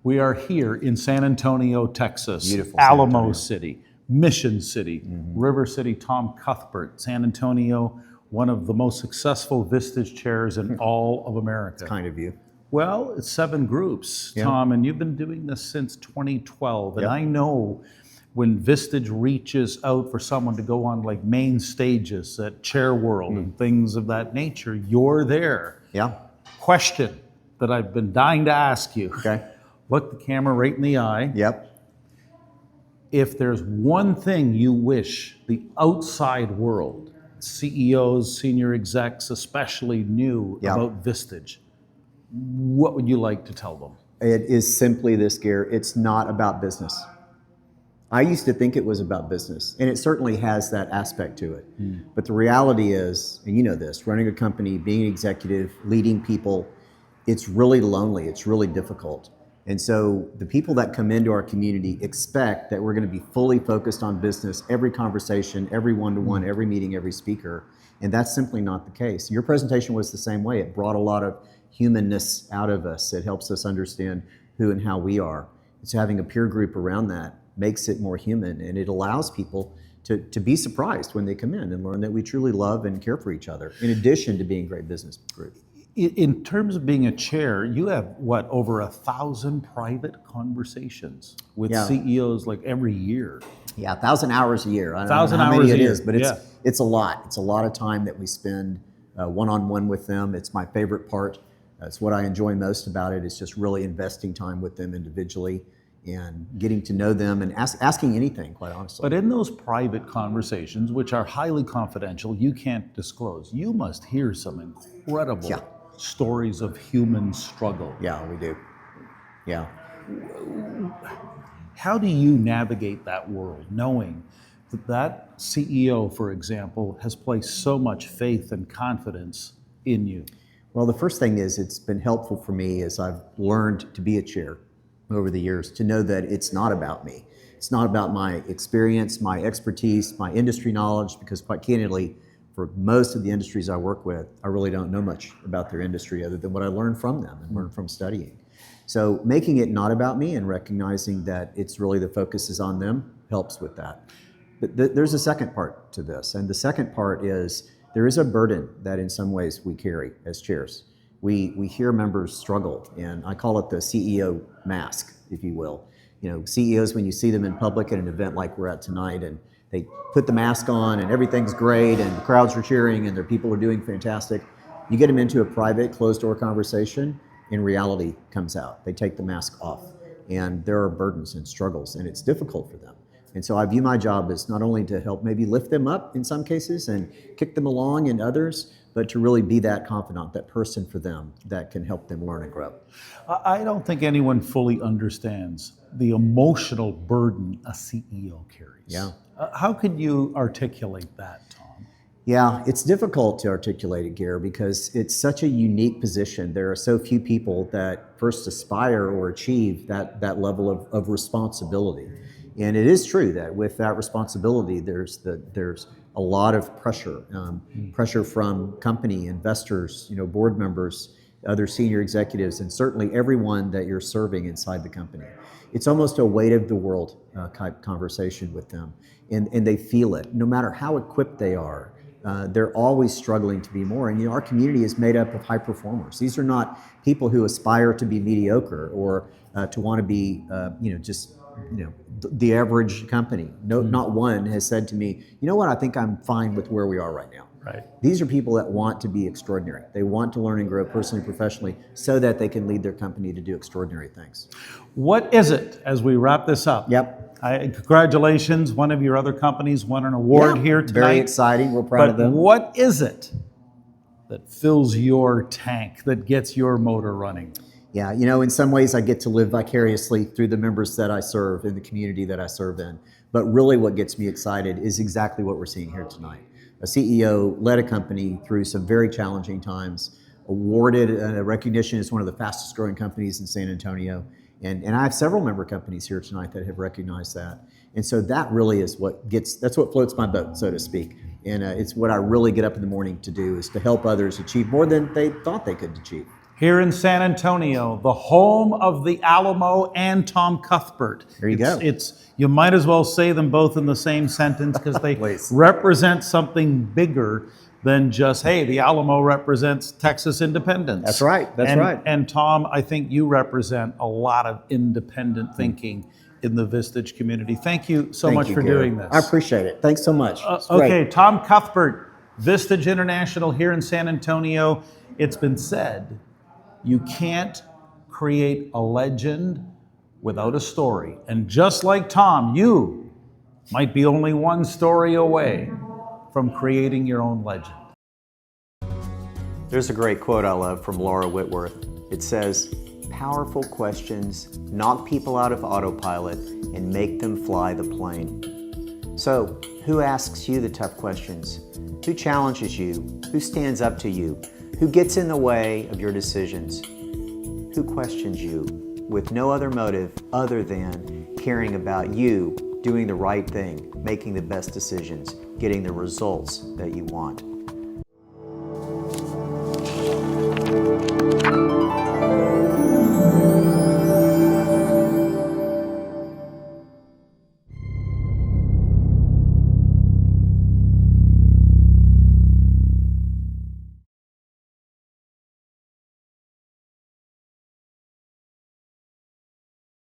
We are here in San Antonio, Texas, Beautiful San Alamo Antonio. City, Mission City, River City. Tom Cuthbert, San Antonio, one of the most successful Vistage chairs in all of America. Kind of you. Well, it's 7 groups, Yeah. Tom, and you've been doing this since 2012. And Yep. I know when Vistage reaches out for someone to go on like main stages at Chair World and things of that nature, you're there. Yeah. Question that I've been dying to ask you. Okay. Look the camera right in the eye. Yep. If there's one thing you wish the outside world, CEOs, senior execs especially, knew Yeah. about Vistage, what would you like to tell them? It is simply this, Gare. It's not about business. I used to think it was about business, and it certainly has that aspect to it. But the reality is, and you know this, running a company, being an executive, leading people, it's really lonely. It's really difficult. And so the people that come into our community expect that we're going to be fully focused on business, every conversation, every one-to-one, every meeting, every speaker. And that's simply not the case. Your presentation was the same way. It brought a lot of humanness out of us. It helps us understand who and how we are. It's having a peer group around that makes it more human, and it allows people to be surprised when they come in and learn that we truly love and care for each other, in addition to being a great business group. In terms of being a chair, you have what, over 1,000 private conversations with Yeah. CEOs like every year. Yeah, 1,000 hours a year. I don't 1,000 know how many hours a it year. is, but Yeah. it's a lot. It's a lot of time that we spend one-on-one with them. It's my favorite part. It's what I enjoy most about it. It's just really investing time with them individually and getting to know them and asking anything, quite honestly. But in those private conversations, which are highly confidential, you can't disclose, you must hear some incredible Yeah. stories of human struggle. Yeah, we do. Yeah. How do you navigate that world, knowing that that CEO, for example, has placed so much faith and confidence in you? Well, the first thing is it's been helpful for me as I've learned to be a chair over the years to know that it's not about me. It's not about my experience, my expertise, my industry knowledge, because quite candidly, for most of the industries I work with, I really don't know much about their industry other than what I learned from them and learned from studying. So making it not about me and recognizing that it's really the focus is on them helps with that. But there's a second part to this, and the second part is there is a burden that in some ways we carry as chairs. We hear members struggle, and I call it the CEO mask, if you will. You know, CEOs, when you see them in public at an event like we're at tonight, and they put the mask on and everything's great and the crowds are cheering and their people are doing fantastic. You get them into a private, closed-door conversation, and reality comes out. They take the mask off, and there are burdens and struggles, and it's difficult for them. And so I view my job as not only to help maybe lift them up in some cases and kick them along in others, but to really be that confidant, that person for them that can help them learn and grow. I don't think anyone fully understands the emotional burden a CEO carries. Yeah. How can you articulate that, Tom? Yeah, it's difficult to articulate it, Gare, because it's such a unique position. There are so few people that first aspire or achieve that level of responsibility. And it is true that with that responsibility, there's a lot of pressure, pressure from company investors, board members, other senior executives, and certainly everyone that you're serving inside the company. It's almost a weight of the world type conversation with them, and they feel it. No matter how equipped they are, they're always struggling to be more. And our community is made up of high performers. These are not people who aspire to be mediocre or to want to be, the average company. No, not one has said to me, you know what, I think I'm fine with where we are right now. Right. These are people that want to be extraordinary. They want to learn and grow personally, professionally, so that they can lead their company to do extraordinary things. What is it, as we wrap this up? Yep. Congratulations, one of your other companies won an award here tonight. Very exciting, we're proud of them. What is it that fills your tank, that gets your motor running? Yeah, in some ways I get to live vicariously through the members that I serve in the community that I serve in. But really what gets me excited is exactly what we're seeing here tonight. A CEO led a company through some very challenging times, awarded a recognition as one of the fastest growing companies in San Antonio. And I have several member companies here tonight that have recognized that. And so that really is that's what floats my boat, so to speak. And it's what I really get up in the morning to do, is to help others achieve more than they thought they could achieve. here in San Antonio, the home of the Alamo and Tom Cuthbert. There you go. You might as well say them both in the same sentence because they represent something bigger than just, hey, the Alamo represents Texas independence. That's right. That's right. And Tom, I think you represent a lot of independent thinking in the Vistage community. Thank you so much for doing this. I appreciate it. Thanks so much. Okay, Tom Cuthbert, Vistage International here in San Antonio. It's been said, you can't create a legend without a story. And just like Tom, you might be only one story away from creating your own legend. There's a great quote I love from Laura Whitworth. It says, "Powerful questions knock people out of autopilot and make them fly the plane." So, who asks you the tough questions? Who challenges you? Who stands up to you? Who gets in the way of your decisions? Who questions you with no other motive other than caring about you doing the right thing, making the best decisions, getting the results that you want?